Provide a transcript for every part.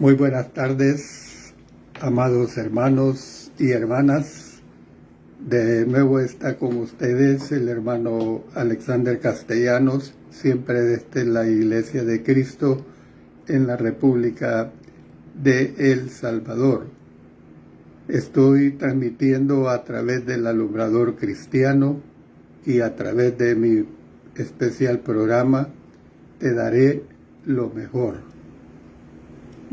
Muy buenas tardes, amados hermanos y hermanas. De nuevo está con ustedes el hermano Alexander Castellanos, siempre desde la Iglesia de Cristo en la República de El Salvador. Estoy transmitiendo a través del Alumbrador Cristiano y a través de mi especial programa Te Daré lo Mejor,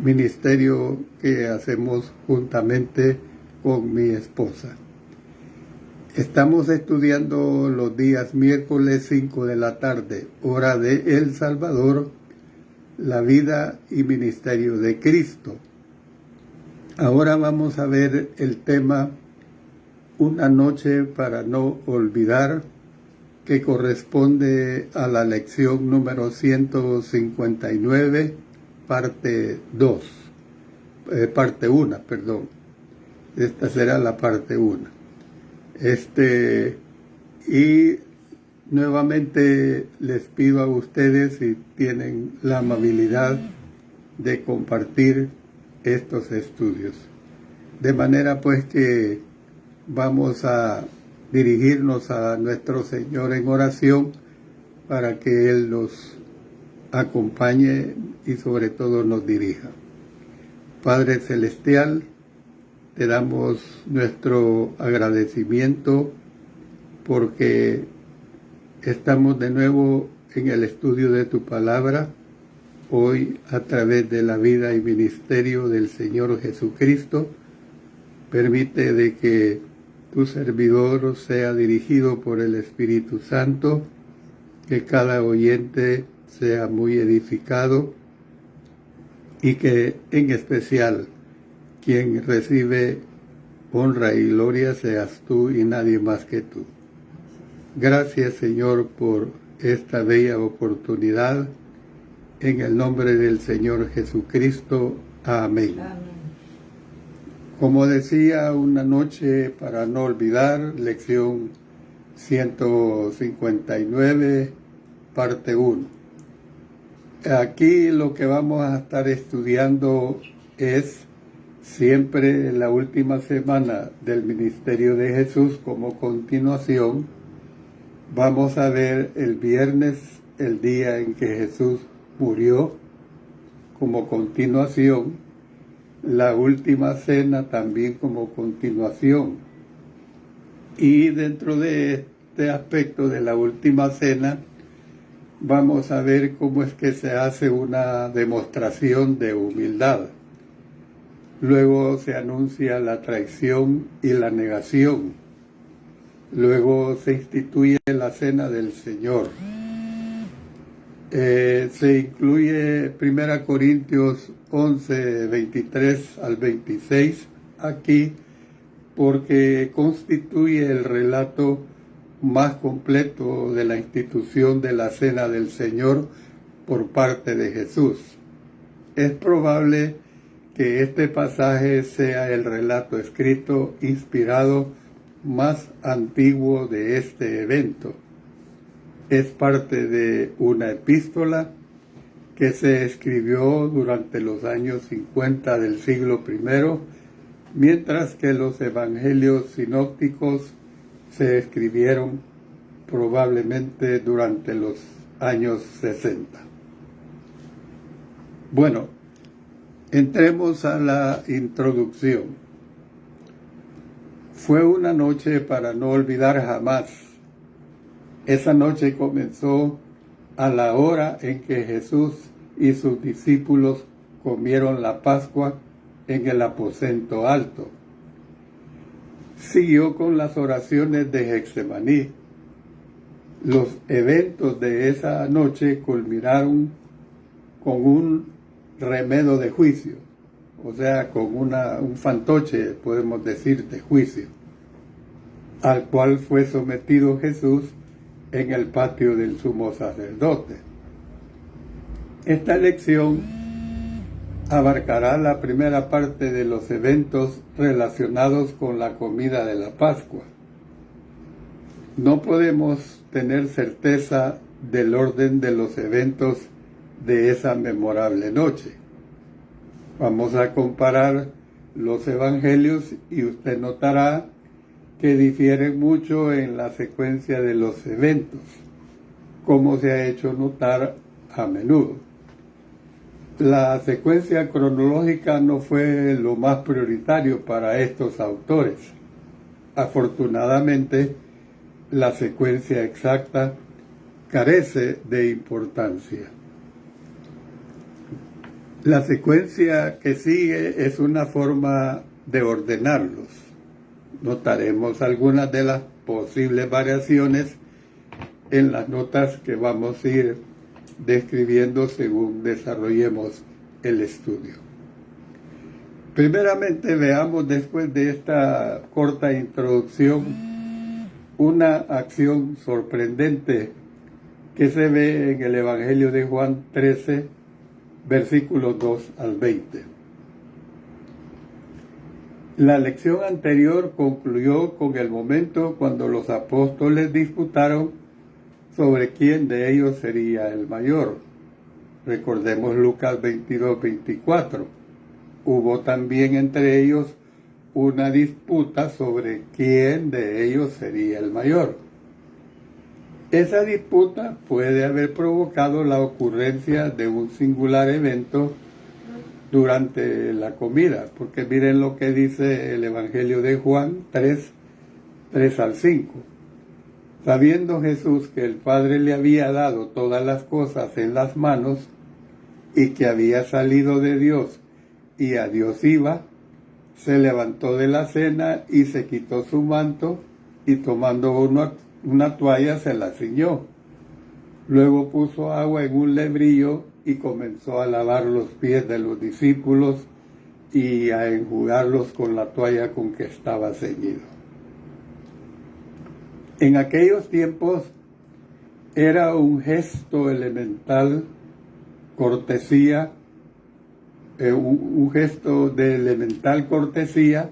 ministerio que hacemos juntamente con mi esposa. Estamos estudiando los días miércoles 5 de la tarde, hora de El Salvador, la vida y ministerio de Cristo. Ahora vamos a ver el tema Una noche para no olvidar, que corresponde a la lección número 159, parte 1, perdón. Esta será la parte 1. Y nuevamente les pido a ustedes si tienen la amabilidad de compartir estos estudios. De manera pues que vamos a dirigirnos a nuestro Señor en oración para que Él nos acompañe y sobre todo nos dirija. Padre Celestial, te damos nuestro agradecimiento porque estamos de nuevo en el estudio de tu palabra, hoy a través de la vida y ministerio del Señor Jesucristo. Permite de que tu servidor sea dirigido por el Espíritu Santo, que cada oyente sea muy edificado y que en especial quien recibe honra y gloria seas tú y nadie más que tú. Gracias, Señor, por esta bella oportunidad. En el nombre del Señor Jesucristo. Amén. Amén. Como decía, una noche para no olvidar, lección 159, parte 1. Aquí lo que vamos a estar estudiando es siempre la última semana del ministerio de Jesús. Como continuación, vamos a ver el viernes, el día en que Jesús murió. Como continuación, la última cena también como continuación. Y dentro de este aspecto de la última cena, vamos a ver cómo es que se hace una demostración de humildad. Luego se anuncia la traición y la negación. Luego se instituye la cena del Señor. Se incluye 1 Corintios 11, 23 al 26 aquí, porque constituye el relato más completo de la institución de la Cena del Señor por parte de Jesús. Es probable que este pasaje sea el relato escrito inspirado más antiguo de este evento. Es parte de una epístola que se escribió durante los años 50 del siglo I, mientras que los evangelios sinópticos se escribieron probablemente durante los años 60. Bueno, entremos a la introducción. Fue una noche para no olvidar jamás. Esa noche comenzó a la hora en que Jesús y sus discípulos comieron la Pascua en el aposento alto. Siguió con las oraciones de Getsemaní. Los eventos de esa noche culminaron con un remedo de juicio, o sea, con un fantoche, podemos decir, de juicio, al cual fue sometido Jesús en el patio del sumo sacerdote. Esta lección abarcará la primera parte de los eventos relacionados con la comida de la Pascua. No podemos tener certeza del orden de los eventos de esa memorable noche. Vamos a comparar los evangelios y usted notará que difieren mucho en la secuencia de los eventos, como se ha hecho notar a menudo. La secuencia cronológica no fue lo más prioritario para estos autores. Afortunadamente, la secuencia exacta carece de importancia. La secuencia que sigue es una forma de ordenarlos. Notaremos algunas de las posibles variaciones en las notas que vamos a ir describiendo según desarrollemos el estudio. Primeramente veamos, después de esta corta introducción, una acción sorprendente que se ve en el Evangelio de Juan 13, versículos 2 al 20. La lección anterior concluyó con el momento cuando los apóstoles disputaron sobre quién de ellos sería el mayor. Recordemos Lucas 22, 24. Hubo también entre ellos una disputa sobre quién de ellos sería el mayor. Esa disputa puede haber provocado la ocurrencia de un singular evento durante la comida, porque miren lo que dice el Evangelio de Juan 3 al 5. Sabiendo Jesús que el Padre le había dado todas las cosas en las manos y que había salido de Dios y a Dios iba, se levantó de la cena y se quitó su manto y tomando una toalla se la ciñó. Luego puso agua en un lebrillo y comenzó a lavar los pies de los discípulos y a enjugarlos con la toalla con que estaba ceñido. En aquellos tiempos era un gesto elemental, cortesía, un gesto de elemental cortesía,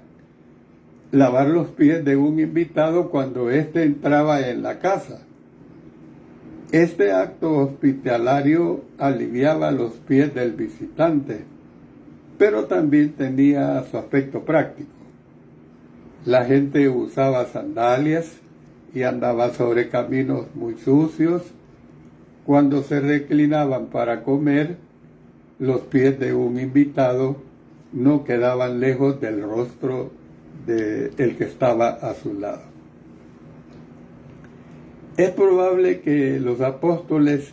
lavar los pies de un invitado cuando éste entraba en la casa. Este acto hospitalario aliviaba los pies del visitante, pero también tenía su aspecto práctico. La gente usaba sandalias y andaba sobre caminos muy sucios. Cuando se reclinaban para comer, los pies de un invitado no quedaban lejos del rostro del que estaba a su lado. Es probable que los apóstoles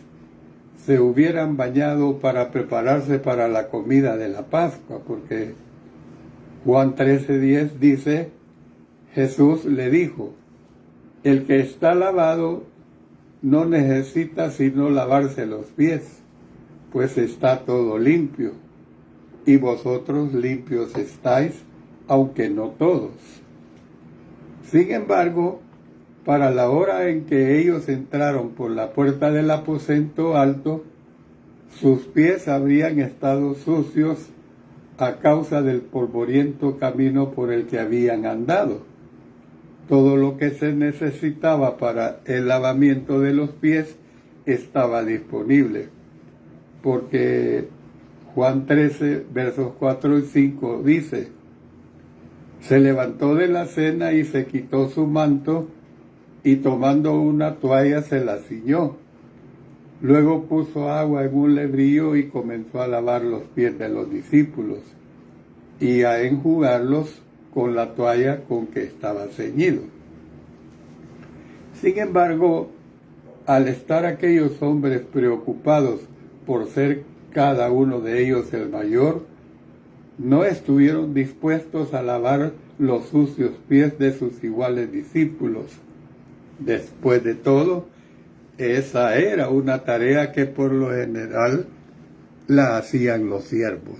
se hubieran bañado para prepararse para la comida de la Pascua, porque Juan 13:10 dice, Jesús le dijo, el que está lavado no necesita sino lavarse los pies, pues está todo limpio, y vosotros limpios estáis, aunque no todos. Sin embargo, para la hora en que ellos entraron por la puerta del aposento alto, sus pies habrían estado sucios a causa del polvoriento camino por el que habían andado. Todo lo que se necesitaba para el lavamiento de los pies estaba disponible, porque Juan 13, versos 4 y 5 dice, se levantó de la cena y se quitó su manto, y tomando una toalla se la ciñó. Luego puso agua en un lebrillo y comenzó a lavar los pies de los discípulos y a enjugarlos con la toalla con que estaba ceñido. Sin embargo, al estar aquellos hombres preocupados por ser cada uno de ellos el mayor, no estuvieron dispuestos a lavar los sucios pies de sus iguales discípulos. Después de todo, esa era una tarea que por lo general la hacían los siervos.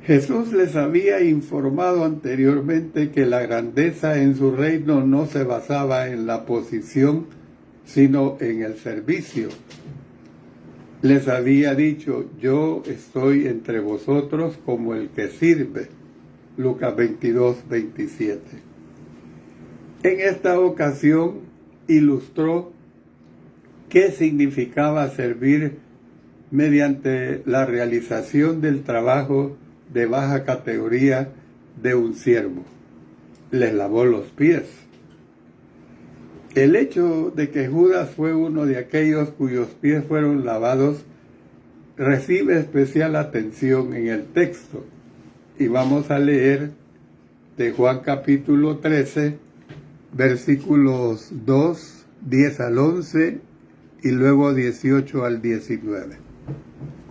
Jesús les había informado anteriormente que la grandeza en su reino no se basaba en la posición, sino en el servicio. Les había dicho, yo estoy entre vosotros como el que sirve. Lucas 22, 27. En esta ocasión ilustró qué significaba servir mediante la realización del trabajo de baja categoría de un siervo. Les lavó los pies. El hecho de que Judas fue uno de aquellos cuyos pies fueron lavados recibe especial atención en el texto. Y vamos a leer de Juan capítulo 13, versículos 2, 10 al 11 y luego 18 al 19.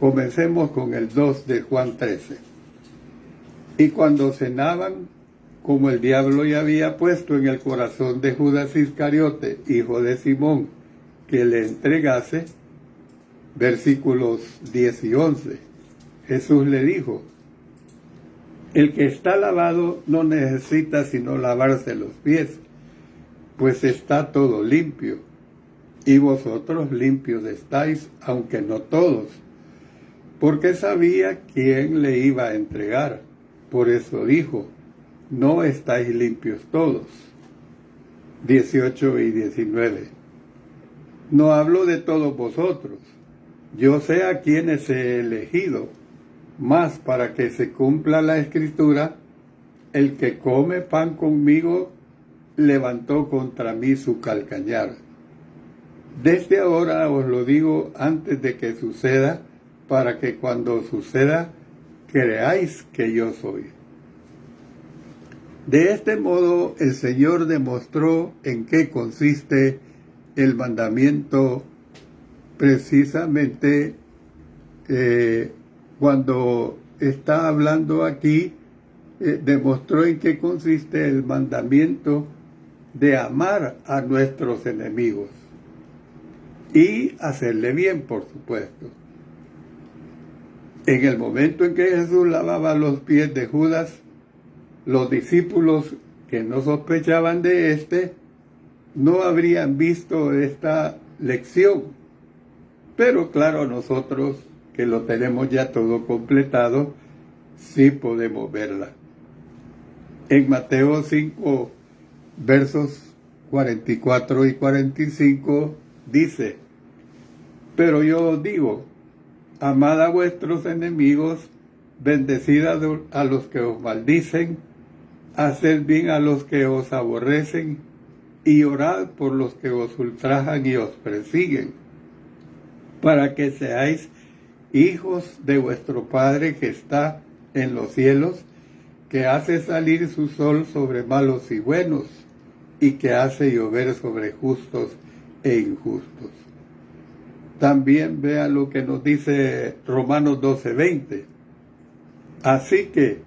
Comencemos con el 2 de Juan 13. Y cuando cenaban, como el diablo ya había puesto en el corazón de Judas Iscariote, hijo de Simón, que le entregase, versículos 10 y 11, Jesús le dijo: el que está lavado no necesita sino lavarse los pies, pues está todo limpio, y vosotros limpios estáis, aunque no todos, porque sabía quién le iba a entregar. Por eso dijo: no estáis limpios todos. 18 y 19. No hablo de todos vosotros. Yo sé a quienes he elegido, mas para que se cumpla la escritura, el que come pan conmigo levantó contra mí su calcañar. Desde ahora os lo digo antes de que suceda, para que cuando suceda creáis que yo soy. De este modo el Señor demostró en qué consiste el mandamiento precisamente cuando está hablando aquí, demostró en qué consiste el mandamiento de amar a nuestros enemigos y hacerle bien, por supuesto. En el momento en que Jesús lavaba los pies de Judas, los discípulos que no sospechaban de éste no habrían visto esta lección. Pero claro, nosotros que lo tenemos ya todo completado, sí podemos verla. En Mateo 5, versos 44 y 45 dice: pero yo os digo, amad a vuestros enemigos, bendecid a los que os maldicen, haced bien a los que os aborrecen, y orad por los que os ultrajan y os persiguen, para que seáis hijos de vuestro Padre que está en los cielos, que hace salir su sol sobre malos y buenos, y que hace llover sobre justos e injustos. También vea lo que nos dice Romanos 12:20. Así que,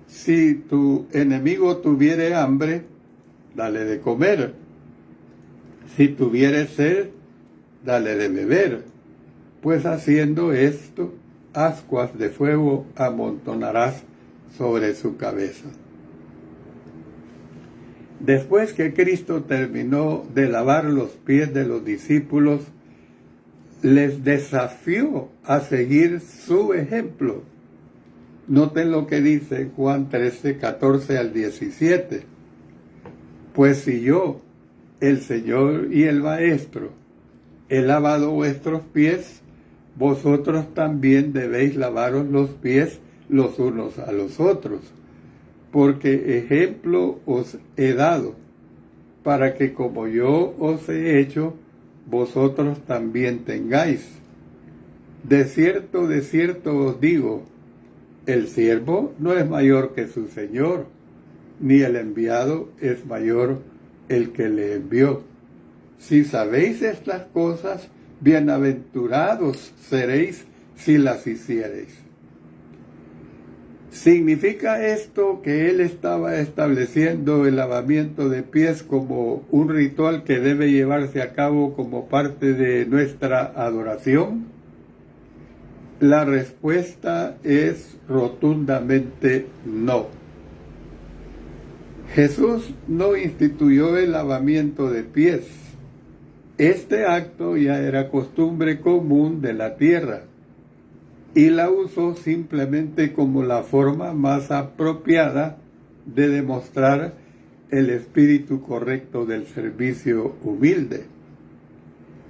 si tu enemigo tuviere hambre, dale de comer. Si tuviere sed, dale de beber. Pues haciendo esto, ascuas de fuego amontonarás sobre su cabeza. Después que Cristo terminó de lavar los pies de los discípulos, les desafió a seguir su ejemplo. Noten lo que dice Juan 13, 14 al 17. Pues si yo, el Señor y el Maestro, he lavado vuestros pies, vosotros también debéis lavaros los pies los unos a los otros, porque ejemplo os he dado, para que como yo os he hecho, vosotros también tengáis. De cierto os digo, el siervo no es mayor que su Señor, ni el enviado es mayor el que le envió. Si sabéis estas cosas, bienaventurados seréis si las hiciereis. ¿Significa esto que él estaba estableciendo el lavamiento de pies como un ritual que debe llevarse a cabo como parte de nuestra adoración? La respuesta es rotundamente no. Jesús no instituyó el lavamiento de pies. Este acto ya era costumbre común de la tierra y la usó simplemente como la forma más apropiada de demostrar el espíritu correcto del servicio humilde.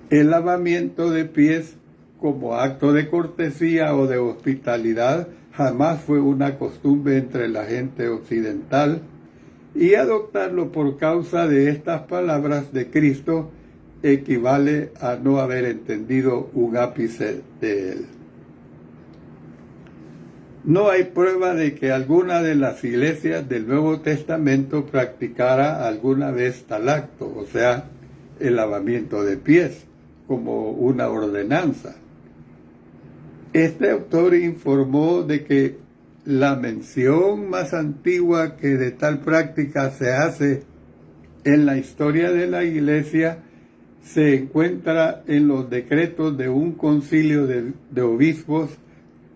El lavamiento de pies como acto de cortesía o de hospitalidad, jamás fue una costumbre entre la gente occidental, y adoptarlo por causa de estas palabras de Cristo equivale a no haber entendido un ápice de él. No hay prueba de que alguna de las iglesias del Nuevo Testamento practicara alguna vez tal acto, o sea, el lavamiento de pies, como una ordenanza. Este autor informó de que la mención más antigua que de tal práctica se hace en la historia de la Iglesia se encuentra en los decretos de un concilio de obispos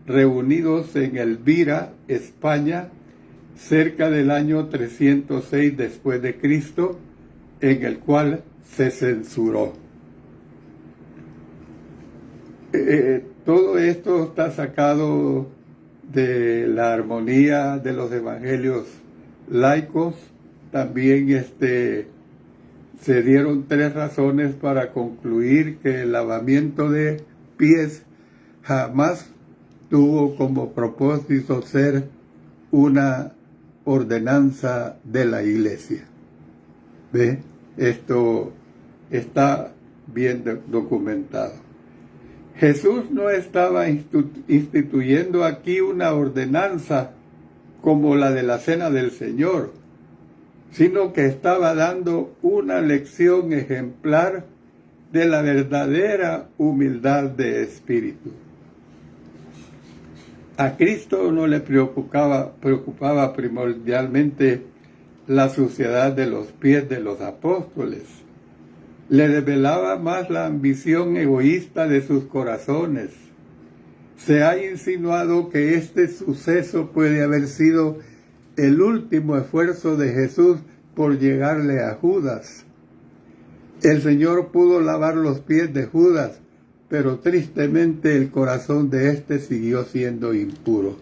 reunidos en Elvira, España, cerca del año 306 después de Cristo, en el cual se censuró. Todo esto está sacado de la armonía de los evangelios laicos. También se dieron 3 razones para concluir que el lavamiento de pies jamás tuvo como propósito ser una ordenanza de la Iglesia. ¿Ve? Esto está bien documentado. Jesús no estaba instituyendo aquí una ordenanza como la de la Cena del Señor, sino que estaba dando una lección ejemplar de la verdadera humildad de espíritu. A Cristo no le preocupaba primordialmente la suciedad de los pies de los apóstoles. Le revelaba más la ambición egoísta de sus corazones. Se ha insinuado que este suceso puede haber sido el último esfuerzo de Jesús por llegarle a Judas. El Señor pudo lavar los pies de Judas, pero tristemente el corazón de éste siguió siendo impuro.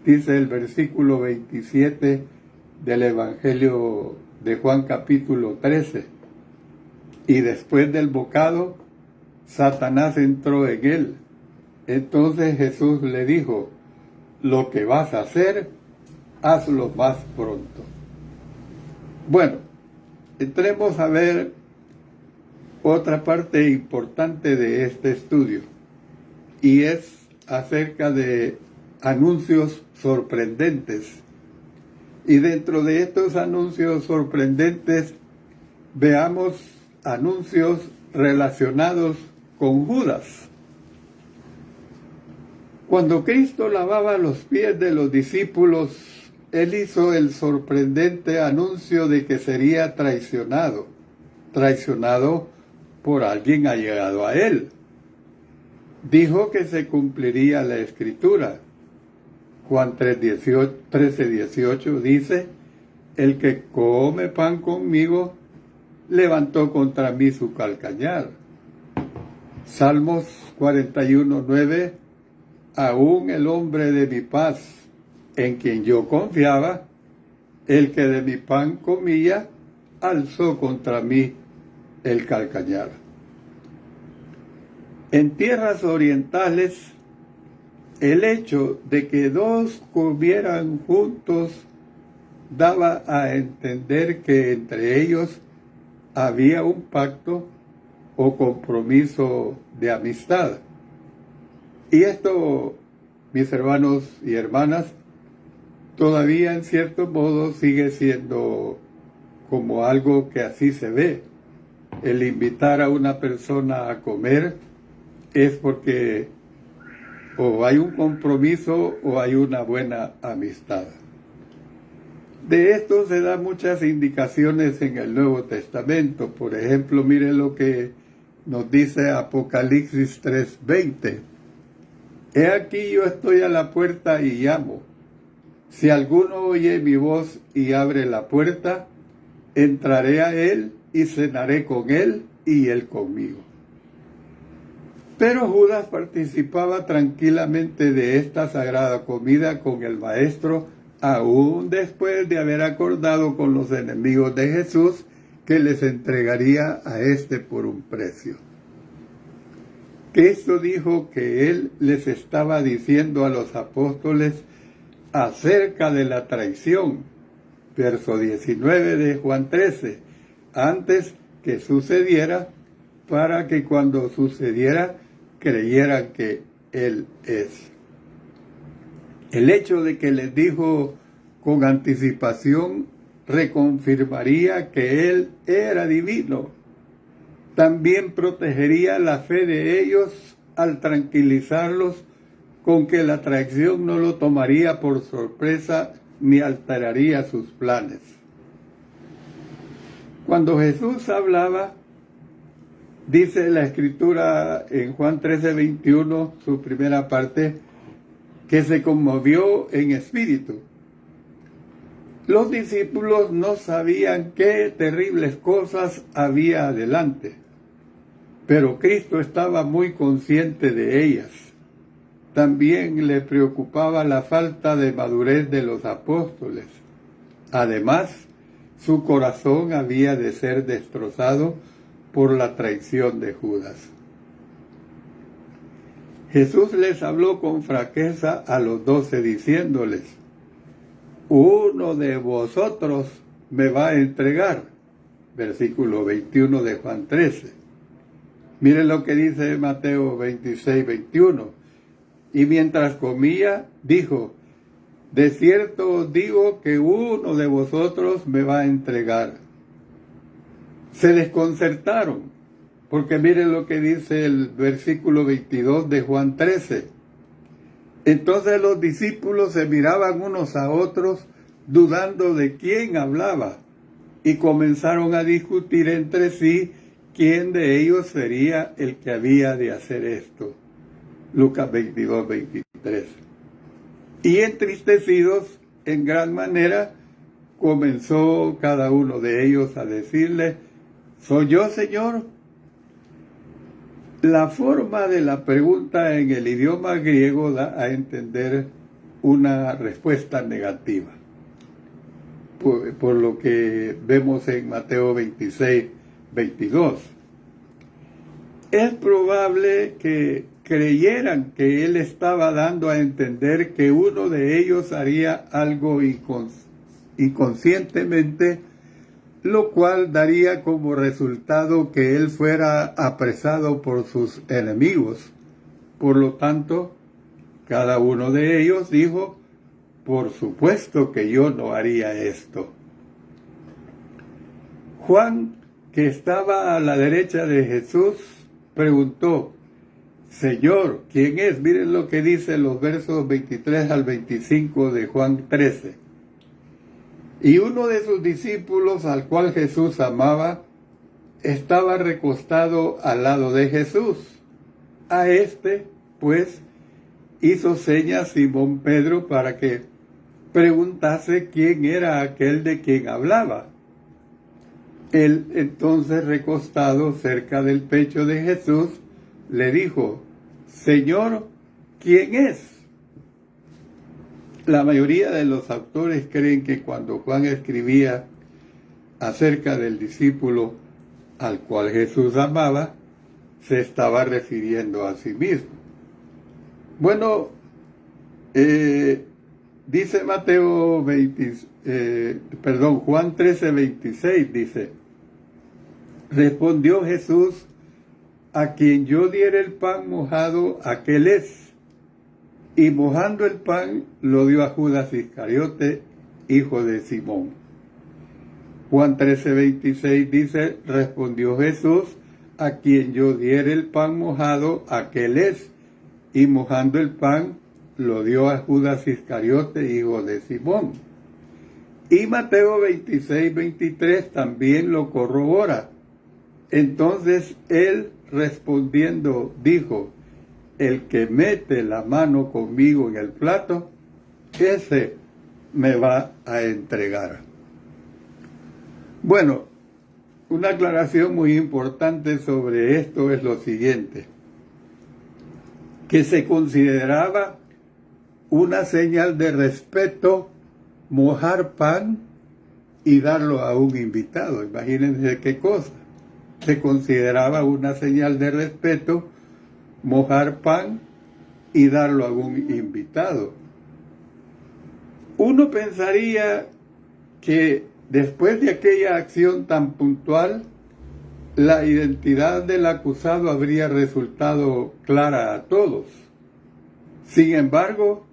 Dice el versículo 27 del Evangelio de Juan capítulo 13. Y después del bocado, Satanás entró en él. Entonces Jesús le dijo, lo que vas a hacer, hazlo más pronto. Bueno, entremos a ver otra parte importante de este estudio, y es acerca de anuncios sorprendentes. Y dentro de estos anuncios sorprendentes, veamos anuncios relacionados con Judas. Cuando Cristo lavaba los pies de los discípulos, él hizo el sorprendente anuncio de que sería traicionado por alguien allegado a él. Dijo que se cumpliría la Escritura. Juan 13:18 dice, el que come pan conmigo, levantó contra mí su calcañar. Salmos 41:9, aún el hombre de mi paz, en quien yo confiaba, el que de mi pan comía, alzó contra mí el calcañar. En tierras orientales, el hecho de que dos comieran juntos daba a entender que entre ellos había un pacto o compromiso de amistad. Y esto, mis hermanos y hermanas, todavía en cierto modo sigue siendo como algo que así se ve. El invitar a una persona a comer es porque o hay un compromiso o hay una buena amistad. De esto se dan muchas indicaciones en el Nuevo Testamento. Por ejemplo, mire lo que nos dice Apocalipsis 3:20. He aquí yo estoy a la puerta y llamo. Si alguno oye mi voz y abre la puerta, entraré a él y cenaré con él y él conmigo. Pero Judas participaba tranquilamente de esta sagrada comida con el Maestro, aún después de haber acordado con los enemigos de Jesús que les entregaría a éste por un precio. Cristo dijo que Él les estaba diciendo a los apóstoles acerca de la traición, verso 19 de Juan 13, antes que sucediera, para que cuando sucediera creyeran que Él es. El hecho de que les dijo con anticipación reconfirmaría que Él era divino. También protegería la fe de ellos al tranquilizarlos con que la traición no lo tomaría por sorpresa ni alteraría sus planes. Cuando Jesús hablaba, dice la Escritura en Juan 13:21, su primera parte, que se conmovió en espíritu. Los discípulos no sabían qué terribles cosas había adelante, pero Cristo estaba muy consciente de ellas. También le preocupaba la falta de madurez de los apóstoles. Además, su corazón había de ser destrozado por la traición de Judas. Jesús les habló con franqueza a los 12 diciéndoles: uno de vosotros me va a entregar. Versículo 21 de Juan 13. Miren lo que dice Mateo 26:21. Y mientras comía, dijo: de cierto os digo que uno de vosotros me va a entregar. Se desconcertaron, porque miren lo que dice el versículo 22 de Juan 13. Entonces los discípulos se miraban unos a otros, dudando de quién hablaba, y comenzaron a discutir entre sí quién de ellos sería el que había de hacer esto. Lucas 22:23. Y entristecidos en gran manera, comenzó cada uno de ellos a decirle: ¿soy yo, Señor? La forma de la pregunta en el idioma griego da a entender una respuesta negativa, por lo que vemos en Mateo 26:22. Es probable que creyeran que él estaba dando a entender que uno de ellos haría algo inconscientemente, lo cual daría como resultado que él fuera apresado por sus enemigos. Por lo tanto, cada uno de ellos dijo: por supuesto que yo no haría esto. Juan, que estaba a la derecha de Jesús, preguntó: Señor, ¿quién es? Miren lo que dice los versos 23 al 25 de Juan 13. Y uno de sus discípulos, al cual Jesús amaba, estaba recostado al lado de Jesús. A este, pues, hizo señas Simón Pedro para que preguntase quién era aquel de quien hablaba. Él, entonces, recostado cerca del pecho de Jesús, le dijo: Señor, ¿quién es? La mayoría de los autores creen que cuando Juan escribía acerca del discípulo al cual Jesús amaba, se estaba refiriendo a sí mismo. Bueno, dice Juan 13:26 dice: respondió Jesús: a quien yo diere el pan mojado, aquel es. Y mojando el pan, lo dio a Judas Iscariote, hijo de Simón. Juan 13:26 dice: respondió Jesús: a quien yo diere el pan mojado, aquel es. Y mojando el pan, lo dio a Judas Iscariote, hijo de Simón. Y Mateo 26:23 también lo corrobora. Entonces él, respondiendo, dijo: el que mete la mano conmigo en el plato, ese me va a entregar. Bueno, una aclaración muy importante sobre esto es lo siguiente: que se consideraba una señal de respeto mojar pan y darlo a un invitado. Imagínense qué cosa. Se consideraba una señal de respeto mojar pan y darlo a un invitado. Uno pensaría que después de aquella acción tan puntual, la identidad del acusado habría resultado clara a todos. Sin embargo,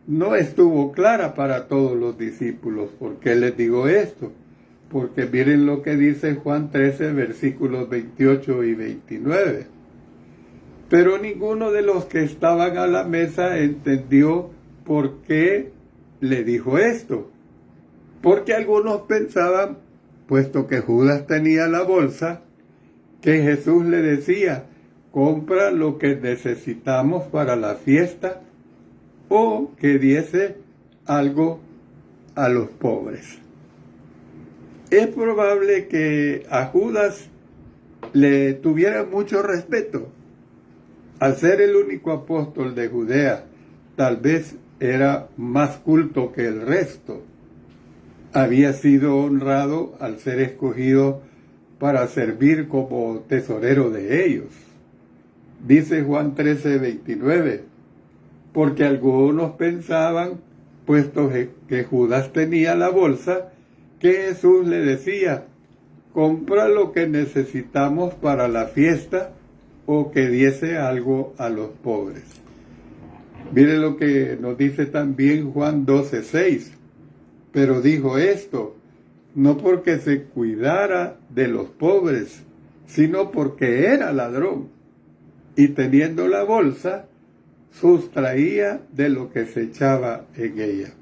no estuvo clara para todos los discípulos. ¿Por qué les digo esto? Porque miren lo que dice Juan 13, versículos 28 y 29. Pero ninguno de los que estaban a la mesa entendió por qué le dijo esto. Porque algunos pensaban, puesto que Judas tenía la bolsa, que Jesús le decía, compra lo que necesitamos para la fiesta, o que diese algo a los pobres. Es probable que a Judas le tuviera mucho respeto. Al ser el único apóstol de Judea, tal vez era más culto que el resto. Había sido honrado al ser escogido para servir como tesorero de ellos. Dice Juan 13, 29, porque algunos pensaban, puesto que Judas tenía la bolsa, que Jesús le decía, compra lo que necesitamos para la fiesta o que diese algo a los pobres. Mire lo que nos dice también Juan 12, 6, pero dijo esto, no porque se cuidara de los pobres, sino porque era ladrón, y teniendo la bolsa, sustraía de lo que se echaba en ella.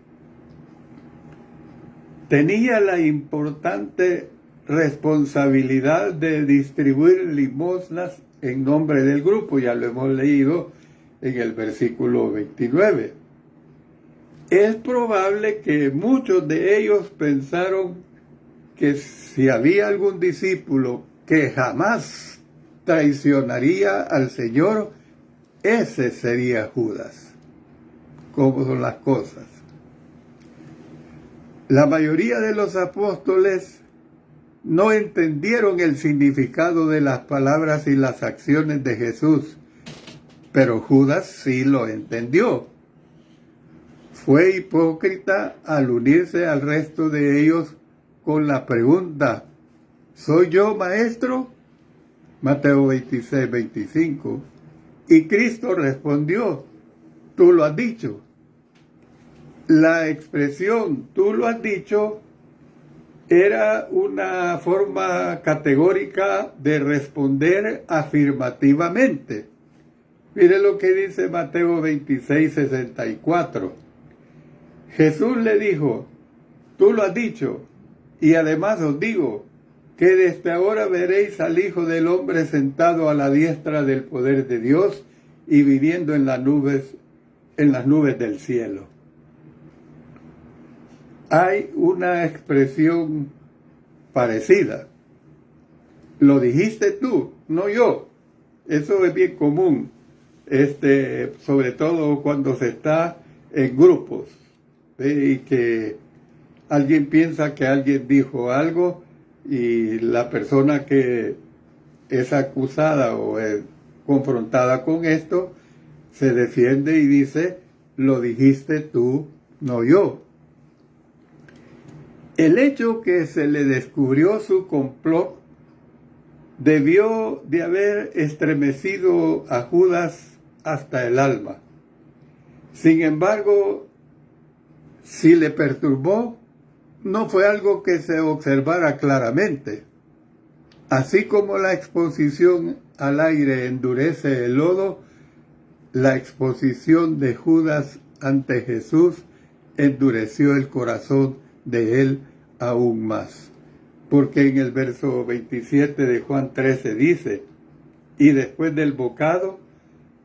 Tenía la importante responsabilidad de distribuir limosnas en nombre del grupo, ya lo hemos leído en el versículo 29. Es probable que muchos de ellos pensaron que si había algún discípulo que jamás traicionaría al Señor, ese sería Judas. ¿Cómo son las cosas? La mayoría de los apóstoles no entendieron el significado de las palabras y las acciones de Jesús, pero Judas sí lo entendió. Fue hipócrita al unirse al resto de ellos con la pregunta, ¿soy yo maestro? Mateo 26, 25. Y Cristo respondió, tú lo has dicho. La expresión, tú lo has dicho, era una forma categórica de responder afirmativamente. Mire lo que dice Mateo 26, 64. Jesús le dijo, tú lo has dicho, y además os digo, que desde ahora veréis al Hijo del Hombre sentado a la diestra del poder de Dios y viviendo en las nubes del cielo. Hay una expresión parecida. Lo dijiste tú, no yo. Eso es bien común, sobre todo cuando se está en grupos, y que alguien piensa que alguien dijo algo y la persona que es acusada o es confrontada con esto se defiende y dice, lo dijiste tú, no yo. El hecho que se le descubrió su complot debió de haber estremecido a Judas hasta el alma. Sin embargo, si le perturbó, no fue algo que se observara claramente. Así como la exposición al aire endurece el lodo, la exposición de Judas ante Jesús endureció el corazón de él aún más. Porque en el verso 27 de Juan 13 dice, y después del bocado,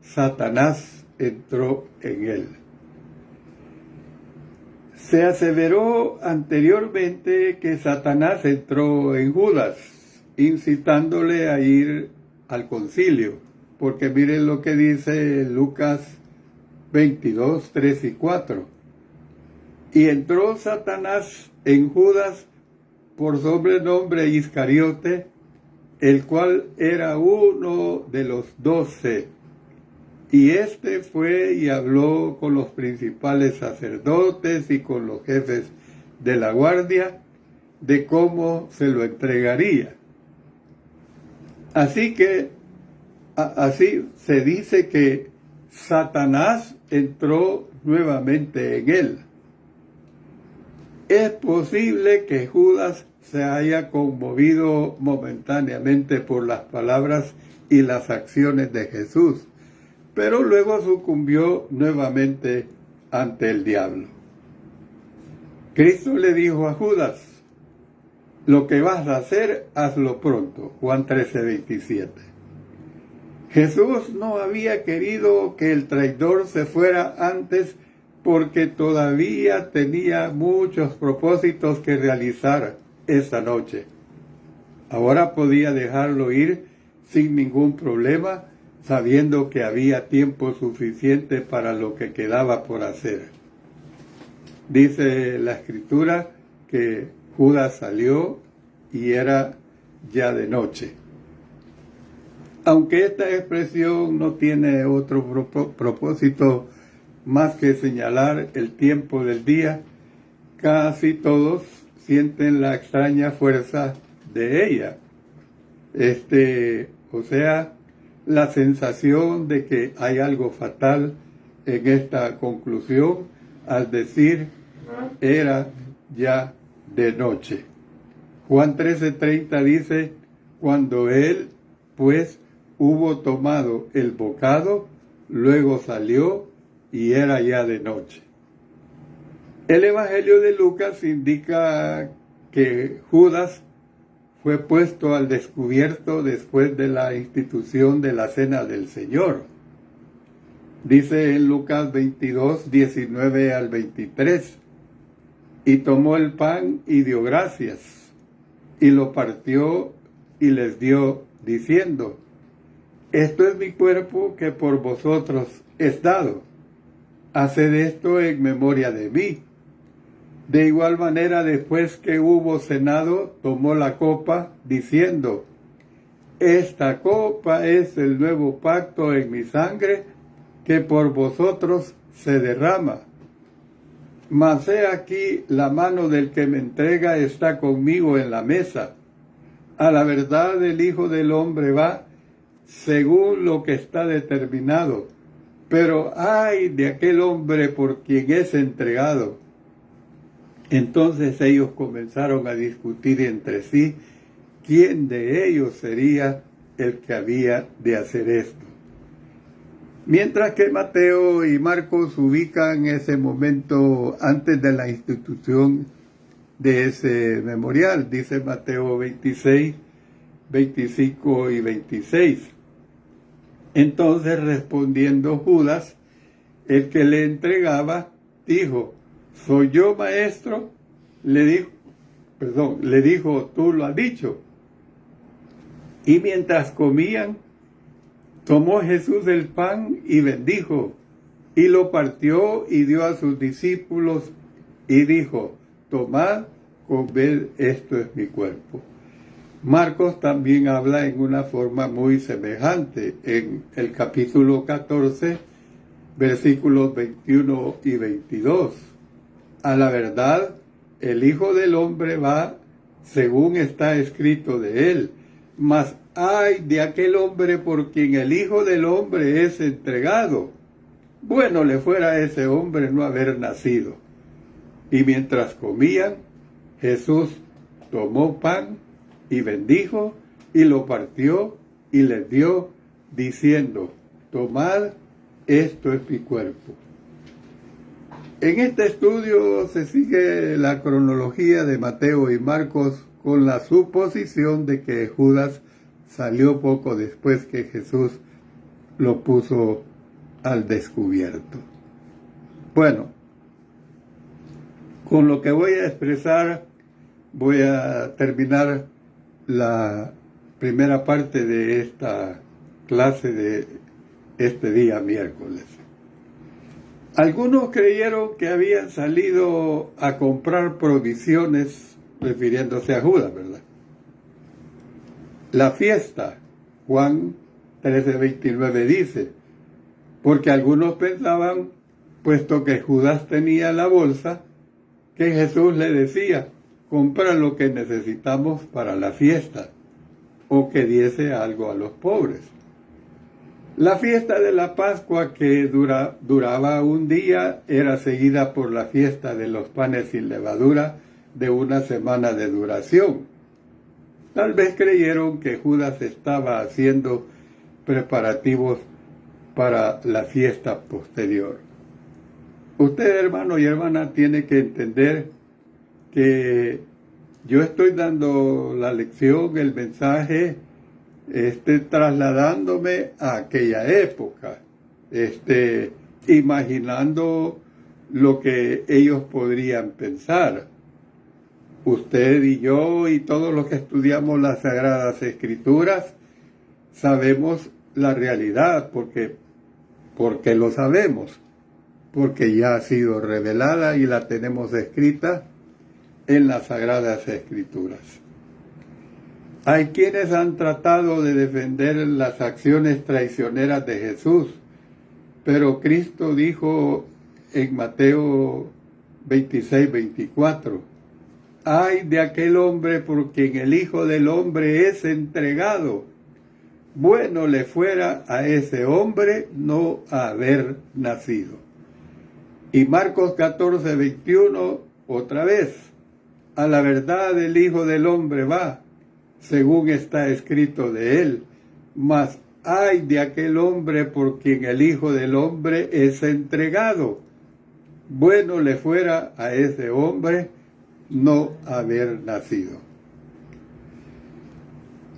Satanás entró en él. Se aseveró anteriormente que Satanás entró en Judas, incitándole a ir al concilio, porque miren lo que dice Lucas 22, 3 y 4. Y entró Satanás en Judas por sobrenombre Iscariote, el cual era uno de los 12. Y este fue y habló con los principales sacerdotes y con los jefes de la guardia de cómo se lo entregaría. Así que, así se dice que Satanás entró nuevamente en él. Es posible que Judas se haya conmovido momentáneamente por las palabras y las acciones de Jesús, pero luego sucumbió nuevamente ante el diablo. Cristo le dijo a Judas: lo que vas a hacer, hazlo pronto. Juan 13:27. Jesús no había querido que el traidor se fuera antes porque todavía tenía muchos propósitos que realizar esa noche. Ahora podía dejarlo ir sin ningún problema, sabiendo que había tiempo suficiente para lo que quedaba por hacer. Dice la Escritura que Judas salió y era ya de noche. Aunque esta expresión no tiene otro propósito más que señalar el tiempo del día, casi todos sienten la extraña fuerza de ella. O sea, la sensación de que hay algo fatal en esta conclusión al decir era ya de noche. Juan 13:30 dice: cuando él, pues, hubo tomado el bocado, luego salió y era ya de noche. El Evangelio de Lucas indica que Judas fue puesto al descubierto después de la institución de la Cena del Señor. Dice en Lucas 22, 19 al 23, y tomó el pan y dio gracias, y lo partió y les dio, diciendo: esto es mi cuerpo que por vosotros es dado. Haced esto en memoria de mí. De igual manera, después que hubo cenado, tomó la copa, diciendo: esta copa es el nuevo pacto en mi sangre, que por vosotros se derrama. Mas he aquí, la mano del que me entrega está conmigo en la mesa. A la verdad, el Hijo del Hombre va según lo que está determinado, pero ay de aquel hombre por quien es entregado. Entonces ellos comenzaron a discutir entre sí quién de ellos sería el que había de hacer esto. Mientras que Mateo y Marcos ubican ese momento antes de la institución de ese memorial, dice Mateo 26, 25 y 26. Entonces, respondiendo Judas, el que le entregaba, dijo: ¿soy yo, maestro? Le dijo, tú lo has dicho. Y mientras comían, tomó Jesús el pan y bendijo, y lo partió y dio a sus discípulos, y dijo: tomad, comed, esto es mi cuerpo. Marcos también habla en una forma muy semejante en el capítulo 14, versículos 21 y 22. A la verdad, el Hijo del Hombre va según está escrito de él, mas ay de aquel hombre por quien el Hijo del Hombre es entregado. Bueno le fuera a ese hombre no haber nacido. Y mientras comían, Jesús tomó pan y bendijo, y lo partió y les dio, diciendo: tomad, esto es mi cuerpo. En este estudio se sigue la cronología de Mateo y Marcos con la suposición de que Judas salió poco después que Jesús lo puso al descubierto. Bueno, con lo que voy a expresar, voy a terminar la primera parte de esta clase de este día miércoles. Algunos creyeron que habían salido a comprar provisiones, refiriéndose a Judas, ¿verdad? La fiesta, Juan 13:29 dice: Porque algunos pensaban, puesto que Judas tenía la bolsa, que Jesús le decía, compra lo que necesitamos para la fiesta, o que diese algo a los pobres. La fiesta de la Pascua, que duraba un día, era seguida por la fiesta de los panes sin levadura, de una semana de duración. Tal vez creyeron que Judas estaba haciendo preparativos para la fiesta posterior. Usted, hermano y hermana, tiene que entender que yo estoy dando la lección, el mensaje, trasladándome a aquella época, imaginando lo que ellos podrían pensar. Usted y yo y todos los que estudiamos las Sagradas Escrituras sabemos la realidad, porque lo sabemos, porque ya ha sido revelada y la tenemos escrita en las Sagradas Escrituras. Hay quienes han tratado de defender las acciones traicioneras de Jesús, pero Cristo dijo en Mateo 26-24, «Ay de aquel hombre por quien el Hijo del Hombre es entregado. Bueno le fuera a ese hombre no haber nacido». Y Marcos 14-21, otra vez, «A la verdad el Hijo del Hombre va, según está escrito de él, mas ay de aquel hombre por quien el Hijo del Hombre es entregado. Bueno le fuera a ese hombre no haber nacido».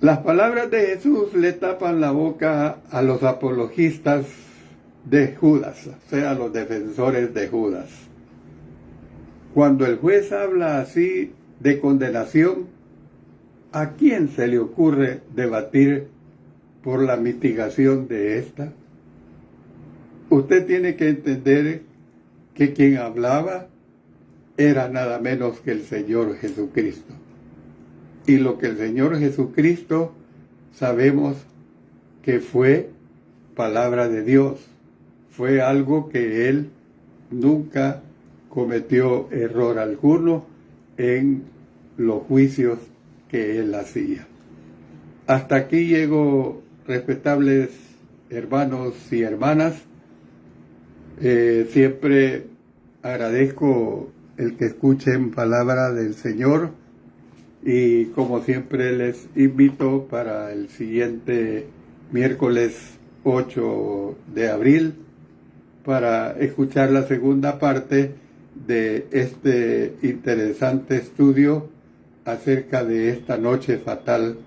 Las palabras de Jesús le tapan la boca a los apologistas de Judas, o sea, a los defensores de Judas. Cuando el juez habla así de condenación, ¿a quién se le ocurre debatir por la mitigación de esta? Usted tiene que entender que quien hablaba era nada menos que el Señor Jesucristo. Y lo que el Señor Jesucristo sabemos que fue palabra de Dios, fue algo que Él nunca cometió error alguno en los juicios que Él hacía. Hasta aquí llego, respetables hermanos y hermanas. Siempre agradezco el que escuchen palabra del Señor y como siempre les invito para el siguiente miércoles 8 de abril para escuchar la segunda parte de este interesante estudio acerca de esta noche fatal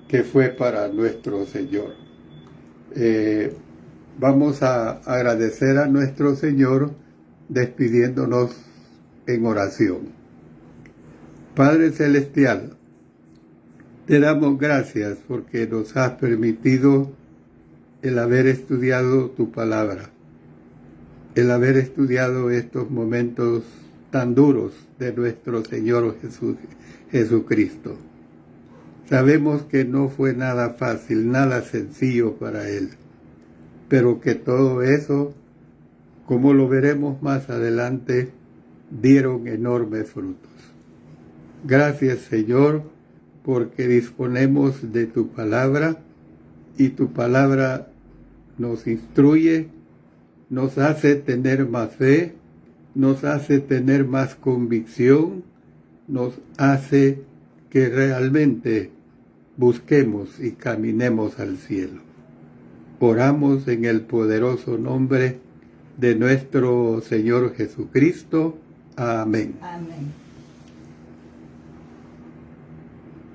que fue para nuestro Señor. Vamos a agradecer a nuestro Señor despidiéndonos en oración. Padre Celestial, te damos gracias porque nos has permitido el haber estudiado tu palabra, el haber estudiado estos momentos tan duros de nuestro Señor Jesucristo. Sabemos que no fue nada fácil, nada sencillo para Él, pero que todo eso, como lo veremos más adelante, dieron enormes frutos. Gracias, Señor, porque disponemos de tu palabra y tu palabra nos instruye, nos hace tener más fe, nos hace tener más convicción, nos hace que realmente busquemos y caminemos al cielo. Oramos en el poderoso nombre de nuestro Señor Jesucristo. Amén. Amén.